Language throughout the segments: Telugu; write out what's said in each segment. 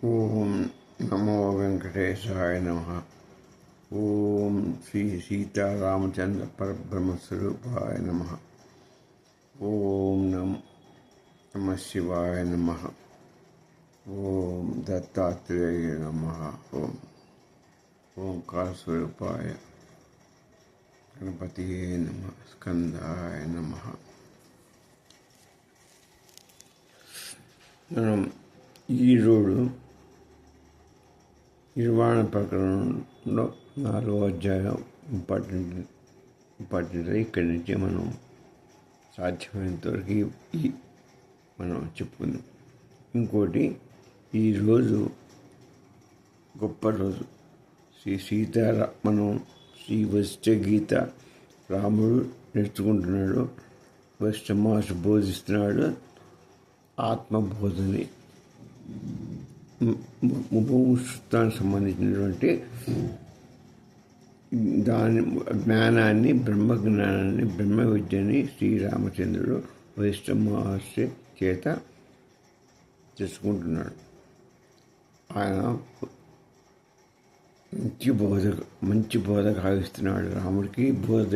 ఓం నమో వెంకటేశాయ నమః. ఓం శ్రీ సీతారామచంద్ర పరబ్రహ్మస్వరూపాయ నమః. ఓం నమ శివాయ నమః. ఓం దత్తాత్రేయ నమః. ఓం ఓంకార స్వరూపాయ గణపతియే నమః. స్కందాయ నమః. మనం ఈరోజు నిర్వాణ ప్రకరణంలో 4వ అధ్యాయం ఇంపార్టెంట్ ఇక్కడి నుంచి మనం సాధ్యమైనంతవరకు మనం చెప్పుకుందాం. ఇంకోటి, ఈరోజు గొప్ప రోజు. మనం శ్రీ వశిష్ఠ గీత రాముడు నేర్చుకుంటున్నాడు, వశిష్ఠ మహర్షి బోధిస్తున్నాడు ఆత్మబోధని, ముముక్షుత్వానికి సంబంధించినటువంటి దాని జ్ఞానాన్ని, బ్రహ్మజ్ఞానాన్ని, బ్రహ్మ విద్యని శ్రీరామచంద్రుడు వశిష్ఠ మహర్షి చేత తెలుసుకుంటున్నాడు. ఆయన మంచి బోధ కావిస్తున్నాడు. రాముడికి బోధ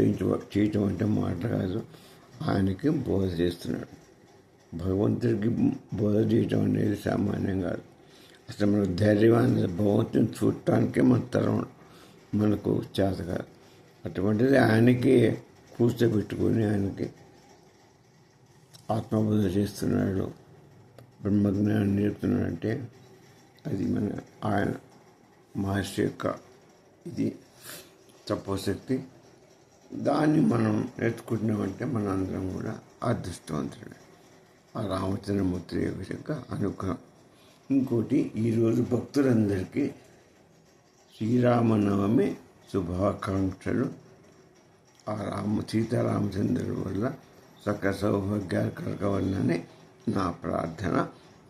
చేయటం అంటే మాట కాదు, ఆయనకి బోధ చేస్తున్నాడు. భగవంతుడికి బోధ చేయటం అనేది సామాన్యం కాదు. అసలు మనకు ధైర్యమైన భగవంతుని చూడటానికే మన తరం మనకు చేత కాదు. అటువంటిది ఆయనకి కూర్చోబెట్టుకొని ఆయనకి ఆత్మబోధ చేస్తున్నాడు, బ్రహ్మజ్ఞానం నేర్పుతున్నాడంటే అది ఆయన మహర్షి యొక్క ఇది తపోశక్తి. దాన్ని మనం నేర్చుకుంటున్నామంటే మన అందరం కూడా అదృష్టవంతుడు. ఆ రామచంద్రమూర్తి యొక్క అనుగ్రహం. ఇంకోటి, ఈరోజు భక్తులందరికీ శ్రీరామనవమి శుభాకాంక్షలు. ఆ సీతారామచంద్రుడి వల్ల సకల సౌభాగ్యాలు కలగవాలని నా ప్రార్థన.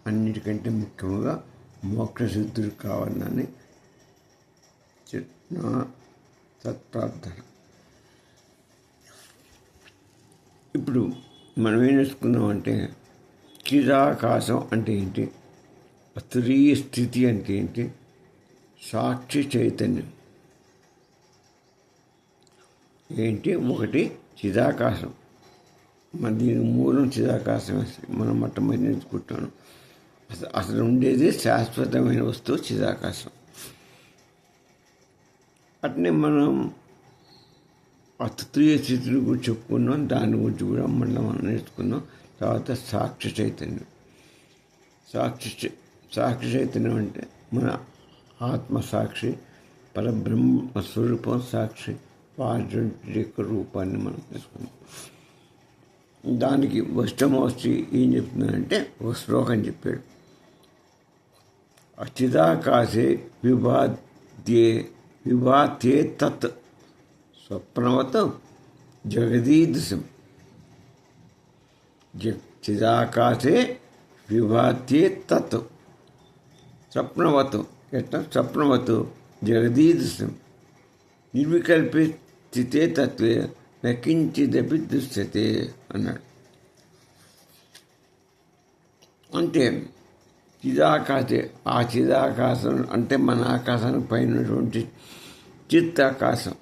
అన్నిటికంటే ముఖ్యంగా మోక్షసిద్ధుడు కావాలని నా సత్ప్రార్థన. ఇప్పుడు మనం ఏం నేర్చుకుందామంటే, చిదాకాశం అంటే ఏంటి, అతురీయ స్థితి అంటే ఏంటి, సాక్షి చైతన్యం ఏంటి. ఒకటి చిదాకాశం, దీని మూలం చిదాకాశం. మనం మొట్టమొదటి నేర్చుకుంటాను. అసలు ఉండేది శాశ్వతమైన వస్తువు చిదాకాశం. అట్నే మనం తృతీయ స్థితిని గురించి చెప్పుకున్నాం, దాని గురించి కూడా మనం నేర్చుకున్నాం. తర్వాత సాక్షి చైతన్యం. సాక్షి చైతన్యం అంటే మన ఆత్మసాక్షి, పరబ్రహ్మ స్వరూపం సాక్షి, వారి యొక్క రూపాన్ని మనం తెలుసుకున్నాం. దానికి వశిష్ఠమహర్షి ఏం చెప్తున్నాడంటే ఒక శ్లోకం చెప్పాడు. చిదాకాశే విభాత్యే తత్ స్వప్నవత్ జగదీదృశం. చిదాకాశే విభాత్యే తత్ స్వప్నవత్. ఎట్లా? స్వప్నవత్ జగదీదృశం నిర్వికల్పే స్థితే తత్వే నకించిదపి దృశ్యతే అన్నాడు. అంటే చిదాకాశే, ఆ చిదాకాశం అంటే మన ఆకాశానికి పైన ఉన్నటువంటి చిత్తాకాశం,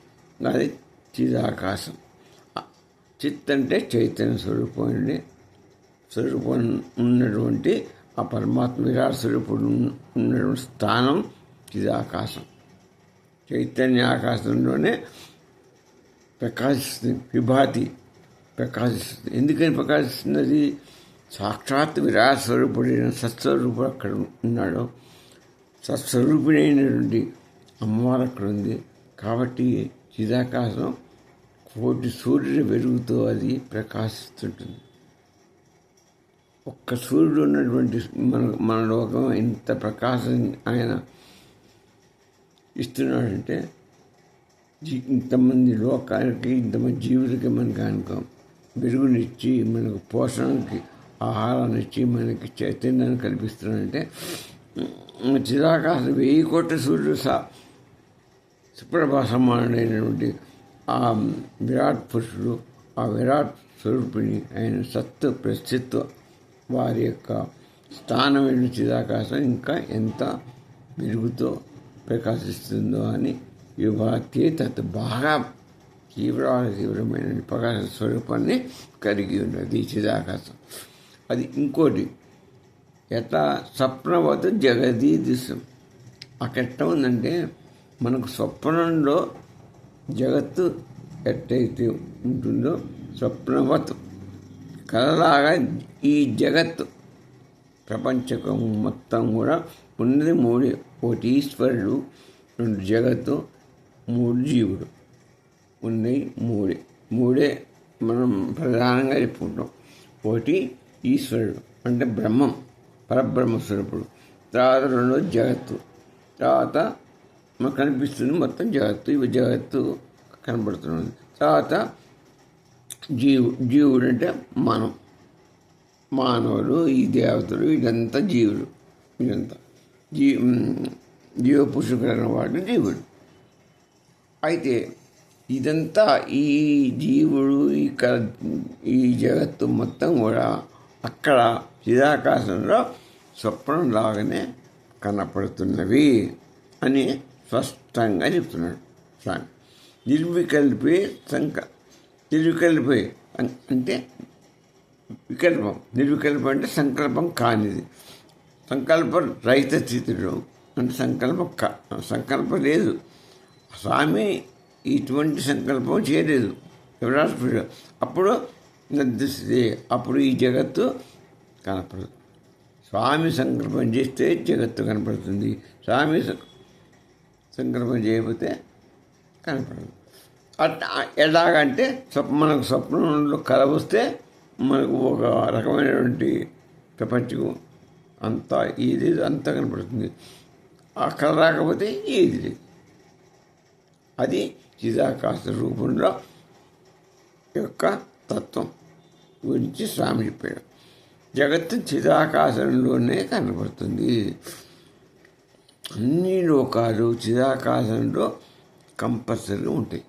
అది చిదాకాశం. చిత్ అంటే చైతన్య స్వరూపం ఉన్నటువంటి ఆ పరమాత్మ విరాట స్వరూపుడు ఉన్నటువంటి స్థానం చిదాకాశం. చైతన్య ఆకాశంలోనే ప్రకాశిస్తుంది, విభాతి ప్రకాశిస్తుంది. ఎందుకని ప్రకాశిస్తున్నది? సాక్షాత్ విరాట స్వరూపుడైన సత్స్వరూపుడు అక్కడ ఉన్నాడు, సత్స్వరూపుడైనటువంటి అమ్మవారు అక్కడ ఉంది. కాబట్టి చిదాకాశం కోటి సూర్యుడి వెలుగుతో అది ప్రకాశిస్తుంటుంది. ఒక్క సూర్యుడు ఉన్నటువంటి మన లోకం ఇంత ప్రకాశం ఆయన ఇస్తున్నాడంటే, ఇంతమంది లోకానికి, ఇంతమంది జీవులకి మనకి అనుకో వెలుగునిచ్చి, మనకు పోషణకి ఆహారాన్ని ఇచ్చి, మనకి చైతన్యాన్ని కల్పిస్తున్నాడంటే చిదాకాశం 1000 కోట్ల సూర్యుడు సుప్రభాసమానుడైనటువంటి ఆ విరాట్ పురుషుడు, ఆ విరాట్ స్వరూపిణి అయిన సత్తు ప్రస్తుత వారి యొక్క స్థానమైన చిదాకాశం ఇంకా ఎంత వెలుగుతో ప్రకాశిస్తుందో అని విభాతి తత్ బాగా తీవ్రమైన ప్రకాశ స్వరూపాన్ని కలిగి ఉన్నది చిదాకాశం. అది ఇంకోటి ఎట్లా స్వప్నవత్ జగదీ దృశ్యం. అక్కడ ఉందంటే మనకు స్వప్నంలో జగత్తు ఎట్టయితే ఉంటుందో స్వప్నవత్ కలలాగా ఈ జగత్తు ప్రపంచకం మొత్తం కూడా ఉన్నది మూడే. ఒకటి ఈశ్వరుడు, రెండు జగత్తు, మూడు జీవుడు. ఉన్నాయి మూడే మనం ప్రధానంగా చెప్పుకుంటాం. ఒకటి ఈశ్వరుడు అంటే బ్రహ్మం, పరబ్రహ్మ స్వరూపుడు. తర్వాత రెండోది జగత్తు. తర్వాత మనకు కనిపిస్తుంది మొత్తం జగత్తు. ఇవి జగత్తు కనబడుతున్నది. తర్వాత జీవుడు అంటే మనం, మానవులు, ఈ దేవతలు, ఇదంతా జీవులు. ఇదంతా జీవపురుషుడు వాడు జీవుడు. అయితే ఇదంతా ఈ జీవుడు ఈ జగత్తు మొత్తం కూడా అక్కడ చిదాకాశంలో స్వప్నంలాగానే కనపడుతున్నవి అని స్పష్టంగా చెప్తున్నాడు స్వామి. నిర్వికల్పే అంటే వికల్పం. నిర్వికల్పం అంటే సంకల్పం కానిది. సంకల్ప రహిత స్థితిలో అంటే సంకల్పం లేదు. స్వామి ఇటువంటి సంకల్పం చేయలేదు. ఎవరాష్ట్ర అప్పుడు నిర్దిస్తే అప్పుడు ఈ జగత్తు కనపడదు. స్వామి సంకల్పం చేస్తే జగత్తు కనపడుతుంది. స్వామి సంకల్పం చేయకపోతే కనపడదు. అట్లా ఎలాగంటే మనకు స్వప్నంలో కల వస్తే మనకు ఒక రకమైనటువంటి ప్రపంచం అంతా ఏది అంతా కనపడుతుంది. ఆ కళ రాకపోతే ఏది లేదు. అది చిదాకాశ రూపంలో యొక్క తత్వం గురించి స్వామి చెప్పాడు. జగత్తు చిదాకాశంలోనే కనపడుతుంది. అన్ని లోకాలు చిదాకాశంలో కంపల్సరీ ఉంటాయి.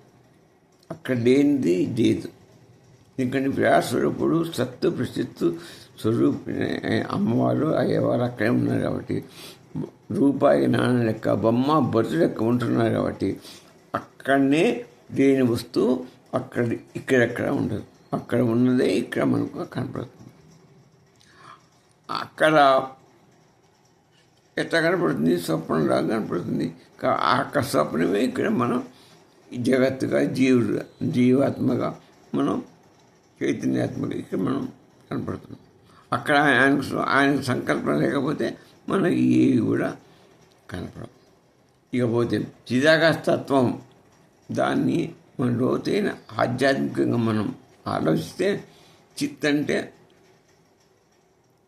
అక్కడ లేనిది లేదు. ఎందుకంటే వ్యాసస్వరూపుడు సత్తు ప్రసిద్ధు స్వరూప అమ్మవారు అయ్యేవారు అక్కడే ఉన్నారు కాబట్టి, రూపాయి నాన్న లెక్క బొమ్మ బొత్తు లెక్క ఉంటున్నారు కాబట్టి అక్కడనే లేని వస్తువు ఇక్కడెక్కడ ఉండదు. అక్కడ ఉన్నదే ఇక్కడ మనకు కనపడుతుంది. అక్కడ ఎట్లా కనపడుతుంది? స్వప్నంలాగా కనపడుతుంది. అక్కడ స్వప్నమే ఇక్కడ మనం జగత్తుగా జీవాత్మగా మనం చైతన్యాత్మగా ఇక్కడ మనం కనపడుతున్నాం. అక్కడ ఆయనకు సంకల్పం లేకపోతే మనకి ఏవి కూడా కనపడవు. ఇకపోతే చిదాకాశతత్వం దాన్ని మన లోతైన ఆధ్యాత్మికంగా మనం ఆలోచిస్తే చిత్ అంటే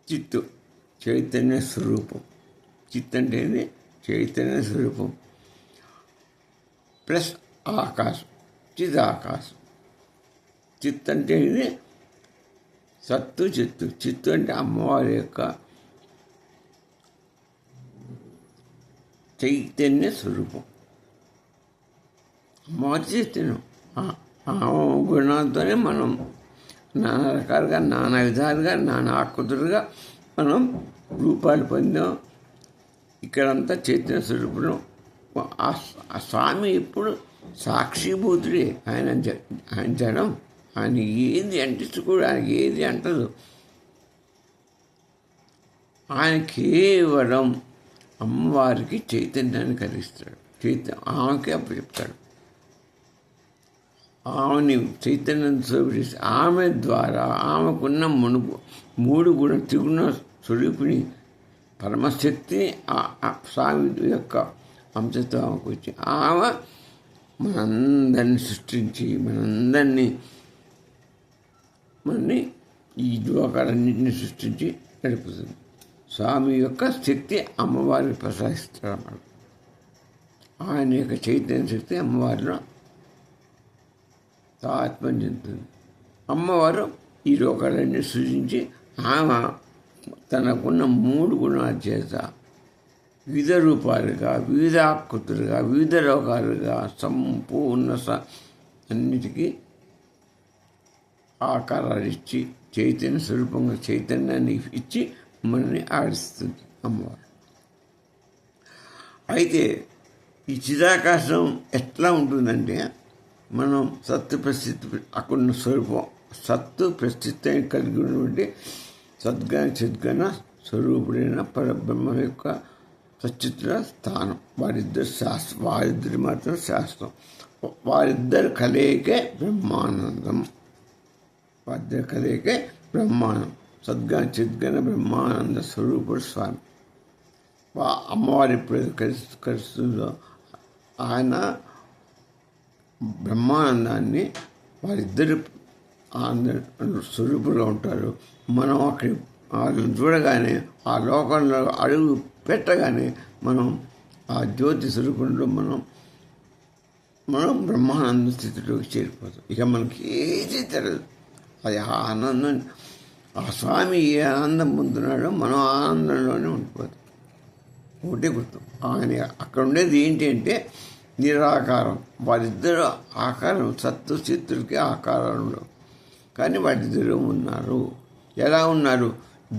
చిత్తు చైతన్య స్వరూపం. చిత్ అంటే చైతన్య స్వరూపం ప్లస్ ఆకాశం, చిదాకాశం. చిత్ అంటే సత్తు చిత్తు. చిత్తు అంటే అమ్మవారి యొక్క చైతన్య స్వరూపం. అమ్మవారి చైతన్యం ఆ గుణాలతోనే మనం నానా రకాలుగా, నానా విధాలుగా, నానా ఆకృతులుగా మనం రూపాలు పొందాం. ఇక్కడంతా చైతన్య స్వరూపుడు. ఆ స్వామి ఇప్పుడు సాక్షిభూతుడే. ఆయన జడం. ఆయన ఏది అంటించుకోడు, ఆయనకి ఏది అంటదు. ఆయన కేవలం అమ్మవారికి చైతన్యాన్ని కలిగిస్తాడు. ఆమెకే అప్పు చెప్తాడు. ఆమెని చైతన్యం స్వరూపిస్తే ఆమె ద్వారా ఆమెకున్న మూడు గుణ త్రిగుణ స్వరూపిణి పరమశక్తిని స్వామి యొక్క అంశతో ఆమెకు వచ్చి ఆమె మనందరినీ సృష్టించి మనని ఈ లోకాలన్నింటినీ సృష్టించి నడుపుతుంది. స్వామి యొక్క శక్తి అమ్మవారికి ప్రసాదిస్తాడు అన్నమాట. ఆయన యొక్క చైతన్య శక్తి అమ్మవారిలో తాత్మం చెందుతుంది. అమ్మవారు ఈ లోకాలన్నీ సృజించి ఆమె తనకున్న మూడు గుణాల చేత వివిధ రూపాలుగా, వివిధ ఆకృతులుగా, వివిధ లోకాలుగా సంపూర్ణ అన్నిటికీ ఆకారాలు ఇచ్చి చైతన్య స్వరూపంగా చైతన్యాన్ని ఇచ్చి మనని ఆడిస్తుంది అమ్మవారు. అయితే ఈ చిదాకాశం ఎట్లా ఉంటుందంటే, మనం సత్తు ప్రస్థితి అక్కడున్న స్వరూపం, సత్తు ప్రస్థితిని కలిగి ఉన్నటువంటి సద్గణ చిద్గణ స్వరూపుడైన పరబ్రహ్మ యొక్క సచిత్ర స్థానం. వారిద్దరి మాత్రం శాస్త్రం. వారిద్దరు కలయికే బ్రహ్మానందం. వారిద్దరు కలయికే బ్రహ్మానందం. సద్గణ చిద్గణ బ్రహ్మానంద స్వరూపుడు స్వామి. అమ్మవారు ఎప్పుడైతే కలుస్తుందో ఆయన బ్రహ్మానందాన్ని, వారిద్దరు స్వరూపులుగా ఉంటారు. మనం అక్కడి వాళ్ళని చూడగానే, ఆ లోకంలో అడుగు పెట్టగానే మనం ఆ జ్యోతి స్వరూపంలో మనం బ్రహ్మానంద స్థితిలోకి చేరిపోతాం. ఇక మనకి ఏది తెలియదు. అది ఆనందం. ఆ స్వామి ఏ ఆనందం పొందుతున్నాడో మనం ఆనందంలోనే ఉండిపోతాం. ఒకటే గుర్తు. ఆయన అక్కడ ఉండేది ఏంటి అంటే నిరాకారం. వారిద్దరు ఆకారం, సత్తు చిత్తులకి ఆకారంలో, కానీ వారిద్దరూ ఉన్నారు. ఎలా ఉన్నారు?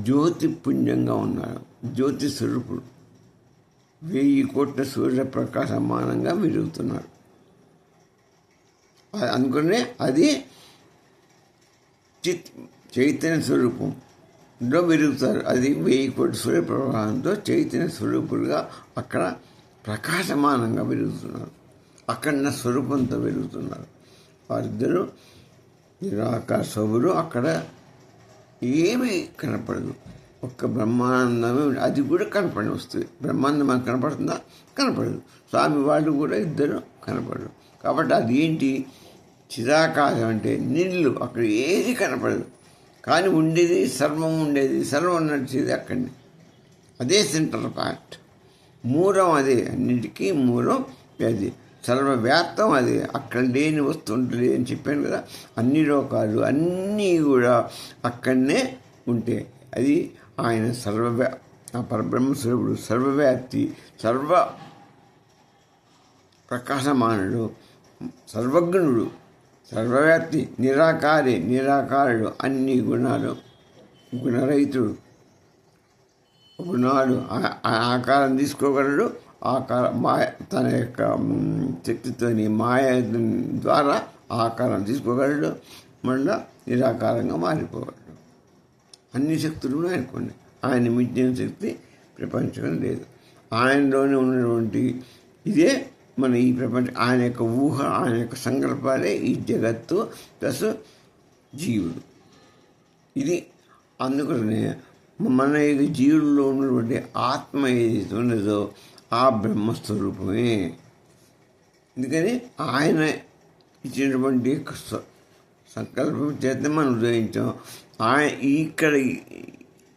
జ్యోతి పుణ్యంగా ఉన్నారు. జ్యోతి స్వరూపుడు 1000 కోట్ల సూర్యప్రకాశ సమానంగా విరుగుతున్నారు. అనుకునే అది చైతన్య స్వరూపంలో విరుగుతారు. అది 1000 కోట్ల సూర్యప్రకాశంతో చైతన్య స్వరూపులుగా అక్కడ ప్రకాశమానంగా విరుగుతున్నారు. అక్కడ స్వరూపంతో విరుగుతున్నారు. వారిద్దరూ నిరాకార స్వరుడు. అక్కడ ఏమీ కనపడదు, ఒక్క బ్రహ్మానందమే. అది కూడా కనపడి వస్తుంది. బ్రహ్మానందం మనకు కనపడుతుందా? కనపడదు. స్వామి వాళ్ళు కూడా ఇద్దరు కనపడరు. కాబట్టి అది ఏంటి? చిదాకాశం అంటే నీళ్ళు. అక్కడ ఏది కనపడదు, కానీ ఉండేది సర్వం, సర్వం నడిచేది అక్కడిని. అదే సెంటర్ పాయింట్. మూలం అదే, అన్నిటికీ మూలం అది. సర్వవ్యాప్తం అదే. అక్కడ లేని వస్తువు ఉంటుంది అని చెప్పాను కదా. అన్ని లోకాలు అన్నీ కూడా అక్కడనే ఉంటే అది ఆయన ఆ పరబ్రహ్మస్వరూపుడు, సర్వవ్యాప్తి, సర్వ ప్రకాశమానుడు, సర్వజ్ఞుడు, సర్వవ్యాప్తి, నిరాకారుడు, అన్ని గుణాలు, గుణరహితుడు. గుణాలు ఆకారం తీసుకోగలడు. మాయ తన యొక్క శక్తితోని మాయ ద్వారా ఆకారం తీసుకోగలడు. మళ్ళా నిరాకారంగా మారిపోగలడు. అన్ని శక్తులు ఆయనకున్నాయి. ఆయన మించిన శక్తి ప్రపంచం లేదు. ఆయనలోనే ఉన్నటువంటి ఇదే మన ఈ ప్రపంచం. ఆయన యొక్క ఊహ, ఆయన యొక్క సంకల్పాలే ఈ జగత్తు ప్లస్ జీవుడు. ఇది అందుకనే మన యొక్క జీవుల్లో ఉన్నటువంటి ఆత్మ ఏదైతే ఉన్నదో ఆ బ్రహ్మస్వరూపమే. అందుకని ఆయన ఇచ్చినటువంటి సంకల్పం చేత మనం ఉదయించాం. ఆయన ఇక్కడ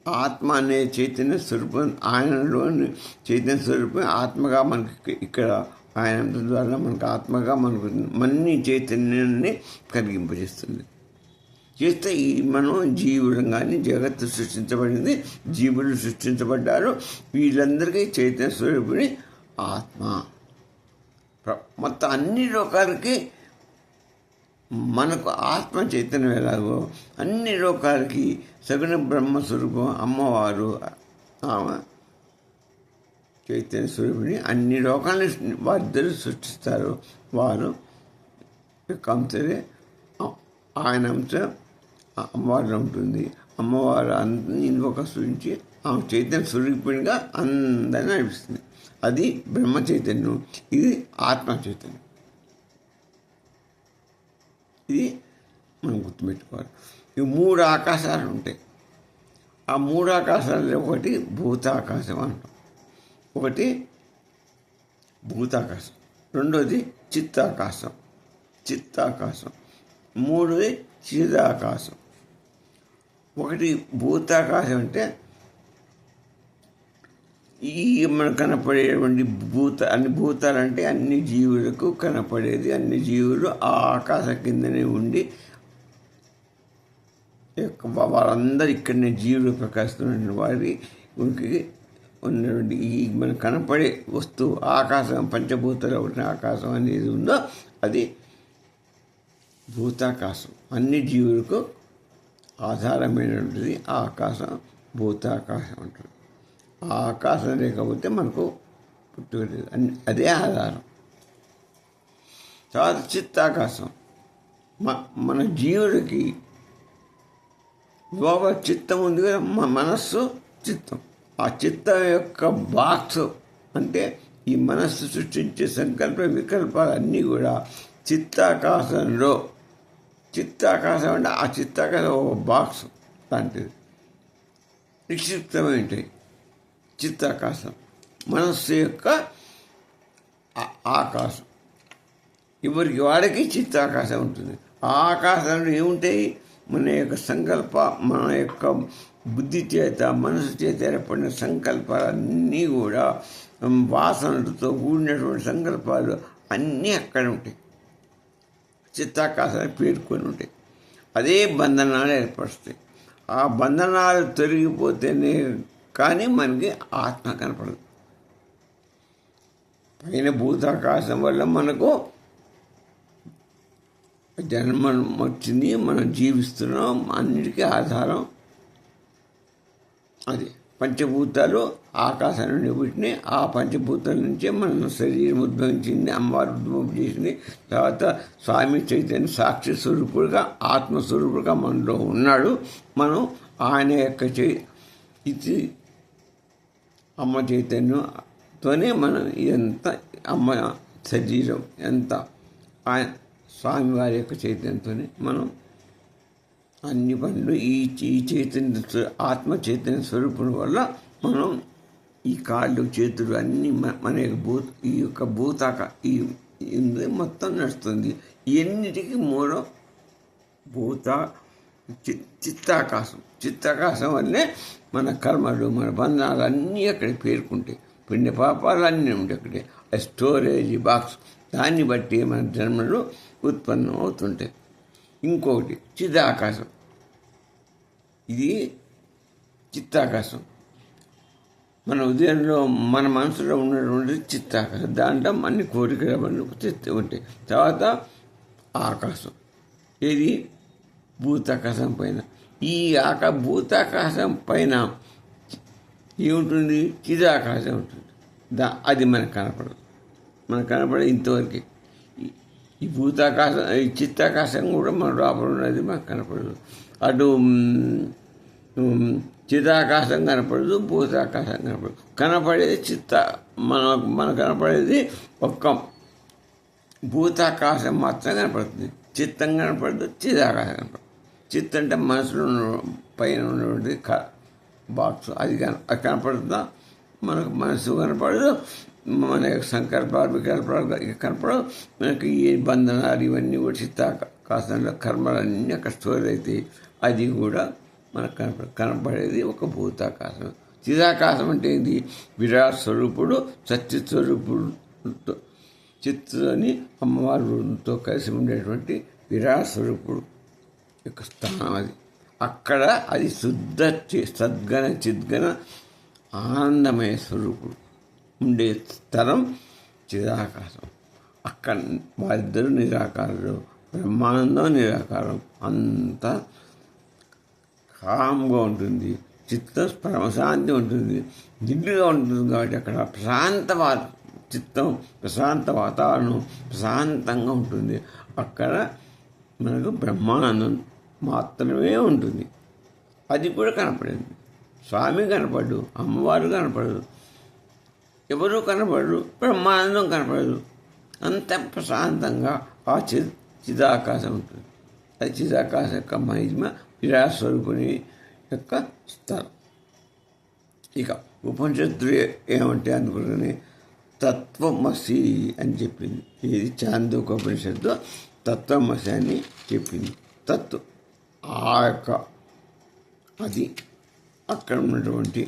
ఆత్మ అనే చైతన్య స్వరూపం, ఆయనలోని చైతన్య స్వరూపం ఆత్మగా మనకి ఇక్కడ ఆయన ద్వారా మనకు ఆత్మగా మనకు మన్ని చైతన్యాన్ని కలిగింపజేస్తుంది. చేస్తే ఈ మనం జీవుడు కానీ జగత్తు సృష్టించబడింది, జీవులు సృష్టించబడ్డారు. వీళ్ళందరికీ చైతన్య స్వరూపుని ఆత్మ. మొత్తం అన్ని లోకాలకి మనకు ఆత్మ చైతన్యం ఎలాగో అన్ని లోకాలకి సగుణ బ్రహ్మస్వరూపం అమ్మవారు ఆమె చైతన్య స్వరూపిణి. అన్ని లోకాలని వారిద్దరు సృష్టిస్తారు. వారు యొక్క అంశరే ఆయన అంశ అమ్మవారిలో ఉంటుంది. అమ్మవారు ఇంకొక సృష్టించి ఆమె చైతన్య స్వరూపిణిగా అందరినీ నడిపిస్తుంది. అది బ్రహ్మ చైతన్యం, ఇది ఆత్మ చైతన్యం. ఇది మనం గుర్తుపెట్టుకోవాలి. ఈ 3 ఆకాశాలు ఉంటాయి. ఆ 3 ఆకాశాలలో ఒకటి భూతాకాశం అంటాం, ఒకటి భూతాకాశం, రెండోది చిత్తాకాశం, మూడోది చిదాకాశం. ఒకటి భూతాకాశం అంటే ఈ మనకు కనపడేటువంటి అన్ని భూతాలంటే అన్ని జీవులకు కనపడేది. అన్ని జీవులు ఆ ఆకాశం కిందనే ఉండి వారందరూ ఇక్కడనే జీవులు ప్రకాశిస్తున్న వారికి ఉన్నటువంటి ఈ మనకు కనపడే వస్తువు ఆకాశం, పంచభూతాలు ఉన్న ఆకాశం అనేది ఉందో అది భూతాకాశం. అన్ని జీవులకు ఆధారమైనటువంటిది ఆ ఆకాశం భూతాకాశం ఉంటుంది. ఆ ఆకాశం లేకపోతే మనకు పుట్టుకలేదు, అదే ఆధారం. తర్వాత చిత్తాకాశం, మన జీవుడికి లోపల చిత్తం ఉంది కదా, మనస్సు చిత్తం. ఆ చిత్తం యొక్క బాక్స్ అంటే ఈ మనస్సు సృష్టించే సంకల్ప వికల్పాలన్నీ కూడా చిత్తాకాశంలో, చిత్తాకాశం అంటే ఆ చిత్తాకాశం ఒక బాక్స్ లాంటిది, నిక్షిప్తమై ఉంటాయి. చిత్తాకాశం మనస్సు యొక్క ఆకాశం, ఎవరికి వాడికి చిత్తాకాశం ఉంటుంది. ఆ ఆకాశంలో ఏముంటాయి? మన యొక్క సంకల్ప, మన యొక్క బుద్ధి చేత, మనసు చేత ఏర్పడిన సంకల్పాలన్నీ కూడా, వాసనలతో కూడినటువంటి సంకల్పాలు అన్నీ అక్కడ ఉంటాయి, చిత్తాకాశాలు పేర్కొని ఉంటాయి. అదే బంధనాలు ఏర్పరుస్తాయి. ఆ బంధనాలు తొలగిపోతేనే కానీ మనకి ఆత్మ కనపడదు. పైన భూతాకాశం వల్ల మనకు జన్మ వచ్చింది, మనం జీవిస్తున్నాం, అన్నిటికీ ఆధారం అది పంచభూతాలు ఆకాశం నుండి పుట్టినాయి. ఆ పంచభూతాల నుంచే మన శరీరం ఉద్భవించింది, అమ్మవారు ఉద్భవం చేసింది. తర్వాత స్వామి చైతన్య సాక్షి స్వరూపుడుగా, ఆత్మస్వరూపుడుగా మనలో ఉన్నాడు. మనం ఆయన యొక్క ఇది అమ్మ చైతన్యంతోనే మనం ఎంత అమ్మ శరీరం ఎంత ఆయన స్వామివారి యొక్క చైతన్యంతోనే మనం అన్ని పనులు ఈ చైతన్య ఆత్మ చైతన్య స్వరూపం వల్ల మనం ఈ కాళ్ళు చేతులు అన్నీ మన ఈ యొక్క ఈ మొత్తం నడుస్తుంది. ఇవన్నిటికీ మూలం చిత్తాకాశం. చిత్తాకాశం వల్లే మన కర్మలు, మన బంధాలు అన్నీ అక్కడ పేర్కొంటాయి. పుణ్య పాపాలు అన్నీ ఉంటాయి అక్కడే. స్టోరేజ్ బాక్స్, దాన్ని బట్టి మన జన్మలు ఉత్పన్నం అవుతుంటాయి. ఇంకొకటి చిదాకాశం, ఇది చిత్తాకాశం. మన ఉదయంలో మన మనసులో ఉన్నటువంటి చిత్తాకాశం, దాంట్లో అన్ని కోరికలు ఉంటాయి. తర్వాత ఆకాశం, ఇది భూతాకాశం పైన. ఈ భూతాకాశం పైన ఏముంటుంది? చిదాకాశం ఉంటుంది. అది మనకు కనపడదు. మనకు కనపడేది ఇంతవరకు. ఈ భూతాకాశం, ఈ చిత్తాకాశం కూడా మన లోపల ఉన్నది మనకు కనపడదు. అటు చిదాకాశం కనపడదు, భూతాకాశం కనపడదు. కనపడేది మనకు కనపడేది ఒక్క భూతాకాశం మాత్రం కనపడుతుంది. చిత్తం కనపడదు, చిదాకాశం కనపడదు. చిత్తం అంటే మనసులో పైన ఉన్నటువంటి బాక్స్, అది కనపడుతుందా? మనకు మనసు కనపడదు, మన యొక్క సంకల్పాలు వికల్పాలు కనపడవు. మనకి ఈ బంధనాలు ఇవన్నీ కూడా చిత్తాకాశంలో కర్మలన్నీ అక్కడ స్టోర్ అవుతాయి. అది కూడా మనకు కనపడేది ఒక భూతాకాశం. చిదాకాశం అంటే ఏంటి? విరాట్ స్వరూపుడు, సత్య స్వరూపుడు, చిత్తుని అమ్మవారితో కలిసి ఉండేటువంటి విరాట్ స్వరూపుడు యొక్క స్థానం అది. అక్కడ అది శుద్ధ సద్గణ చిద్గణ ఆనందమయ స్వరూపుడు ఉండే స్థలం చిదాకాశం. అక్కడ వారిద్దరూ నిరాకారులు, బ్రహ్మానందం నిరాకారం. అంతా కామ్గా ఉంటుంది, చిత్తం పరమశాంతి ఉంటుంది, నిండుగా ఉంటుంది. కాబట్టి అక్కడ చిత్తం ప్రశాంత వాతావరణం, ప్రశాంతంగా ఉంటుంది. అక్కడ మనకు బ్రహ్మానందం మాత్రమే ఉంటుంది. అది కూడా కనపడింది. స్వామి కనపడు, అమ్మవారు కనపడదు, ఎవరు కనపడరు, బ్రహ్మానందం కనపడదు. అంత ప్రశాంతంగా ఆ చిదాకాశం ఉంటుంది. అది చిదాకాశం యొక్క మహిమ, విరాట్ స్వరూపుని యొక్క స్థలం. ఇక ఉపనిషత్తులు ఏమంటే అనుకుంటున్నానే తత్వమసి అని చెప్పింది. ఇది చాందోకోపనిషత్తు తత్వమసి అని చెప్పింది. ఆ యొక్క అది అక్కడ ఉన్నటువంటి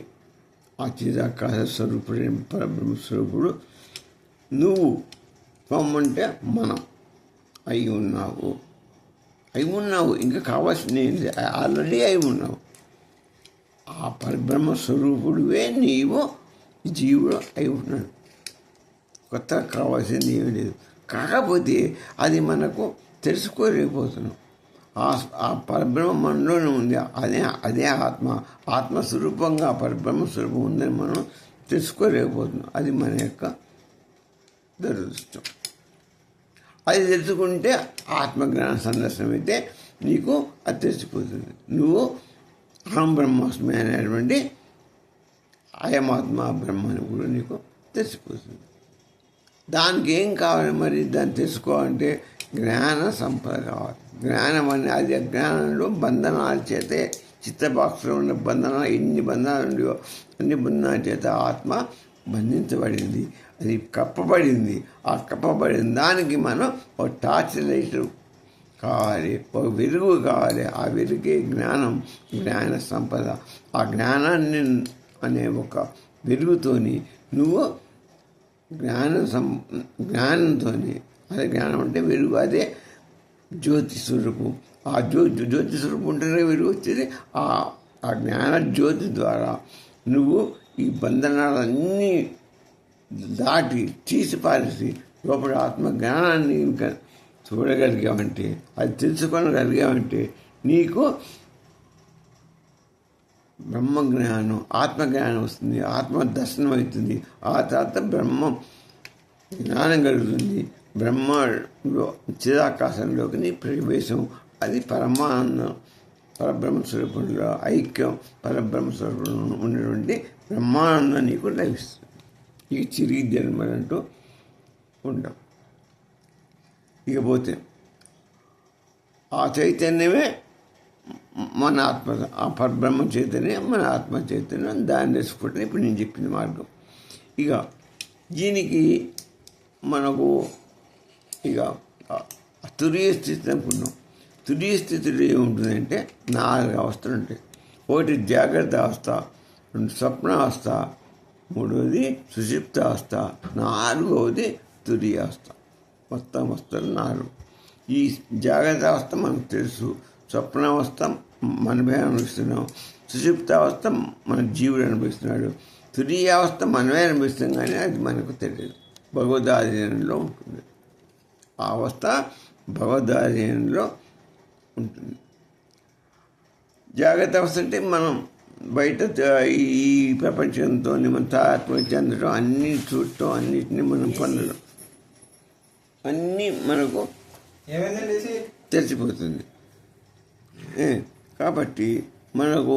ఆ చిదాకాశ స్వరూపుడు, పరబ్రహ్మస్వరూపుడు. నువ్వు అంటే మనం అయి ఉన్నావు, ఇంకా కావాల్సింది ఏంటి? ఆల్రెడీ అయి ఉన్నావు. ఆ పరబ్రహ్మ స్వరూపుడువే నీవు జీవుడు అయి ఉన్నాడు. కొత్తగా కావాల్సింది ఏమీ లేదు. కాకపోతే అది మనకు తెలుసుకోలేకపోతున్నాం. ఆ పరబ్రహ్మ మనలోనే ఉంది. అదే ఆత్మస్వరూపంగా పరబ్రహ్మ స్వరూపం ఉందని మనం తెలుసుకోలేకపోతున్నాం. అది మన యొక్క దురదృష్టం. అది తెలుసుకుంటే ఆత్మజ్ఞాన సందర్శనం అయితే నీకు అది తెలిసిపోతుంది. నువ్వు అహం బ్రహ్మాస్మి అనేటువంటి అయమాత్మ బ్రహ్మ అని కూడా నీకు తెలిసిపోతుంది. దానికి ఏం కావాలి మరి? దాన్ని తెలుసుకోవాలంటే జ్ఞాన సంపద కావాలి. జ్ఞానం అని అది అజ్ఞానంలో బంధనాల చేతే చిత్తబాక్స్లో ఉన్న బంధనాలు ఎన్ని బంధనాలు ఉన్నాయో అన్ని బంధనాల చేత ఆత్మ బంధించబడింది. అది కప్పబడింది. ఆ కప్పబడిన దానికి మనం ఒక టార్చ్ లైట్ కావాలి, ఒక వెలుగు కావాలి. ఆ వెలుగే జ్ఞానం, జ్ఞాన సంపద. ఆ జ్ఞానాన్ని అనే ఒక వెలుగుతోని నువ్వు జ్ఞానంతో, అదే జ్ఞానం అంటే వెలుగు, అదే జ్యోతి స్వరూపం. ఆ జ్యోతి స్వరూపం ఉంటేనే వెలుగు వచ్చేది. ఆ జ్ఞాన జ్యోతి ద్వారా నువ్వు ఈ బంధనాలన్నీ దాటి తీసి పారేసి లోపల ఆత్మ జ్ఞానాన్ని ఇంకా చూడగలిగామంటే, అది తెలుసుకోగలిగామంటే నీకు బ్రహ్మజ్ఞానం, ఆత్మజ్ఞానం వస్తుంది. ఆత్మ దర్శనం అవుతుంది. ఆ తర్వాత బ్రహ్మ జ్ఞానం కలుగుతుంది. బ్రహ్మలో చిదాకాశంలోకి నీ ప్రవేశం. అది పరమానందం, పరబ్రహ్మ స్వరూపంలో ఐక్యం, పరబ్రహ్మ స్వరూపంలో ఉన్నటువంటి బ్రహ్మానందం నీకు లభిస్తుంది. ఇక చిరిగి జన్మలంటూ ఉండవు. ఇకపోతే ఆ చైతన్యమే మన ఆత్మ, ఆ పరబ్రహ్మ చైతన్యం మన ఆత్మ చైతన్యం. దాన్ని తెలుసుకుంటే ఇప్పుడు నేను చెప్పిన మార్గం. ఇక దీనికి మనకు ఇక తురీయ స్థితి అనుకున్నాం. తురీయ స్థితిలో ఏముంటుందంటే 4 అవస్థలు ఉంటాయి. ఒకటి జాగ్రత్త అవస్థ, 2 స్వప్న అవస్థ, 3వది సుషిప్త అవస్థ, 4వది తురీయ అవస్థ. మొత్తం అవస్థలు 4. ఈ జాగ్రత్త అవస్థ మనకు తెలుసు, స్వప్నావస్థ మనమే అనుభవిస్తున్నాం, సుషుప్తావస్థ మన జీవుడు అనుభవిస్తున్నాడు, తురీయావస్థ మనమే అనుభవిస్తాం, కానీ అది మనకు తెలియదు. భగవద్ధాధీనంలో ఉంటుంది. ఆ అవస్థ భగవద్ధాధీనంలో ఉంటుంది. జాగ్రత్త అవస్థ అంటే మనం బయట ఈ ప్రపంచంతో మన తాత్మ చెందడం, అన్నీ చూడటం, అన్నిటినీ మనం పొందడం, అన్నీ మనకు తెలిసిపోతుంది. కాబట్టి మనకు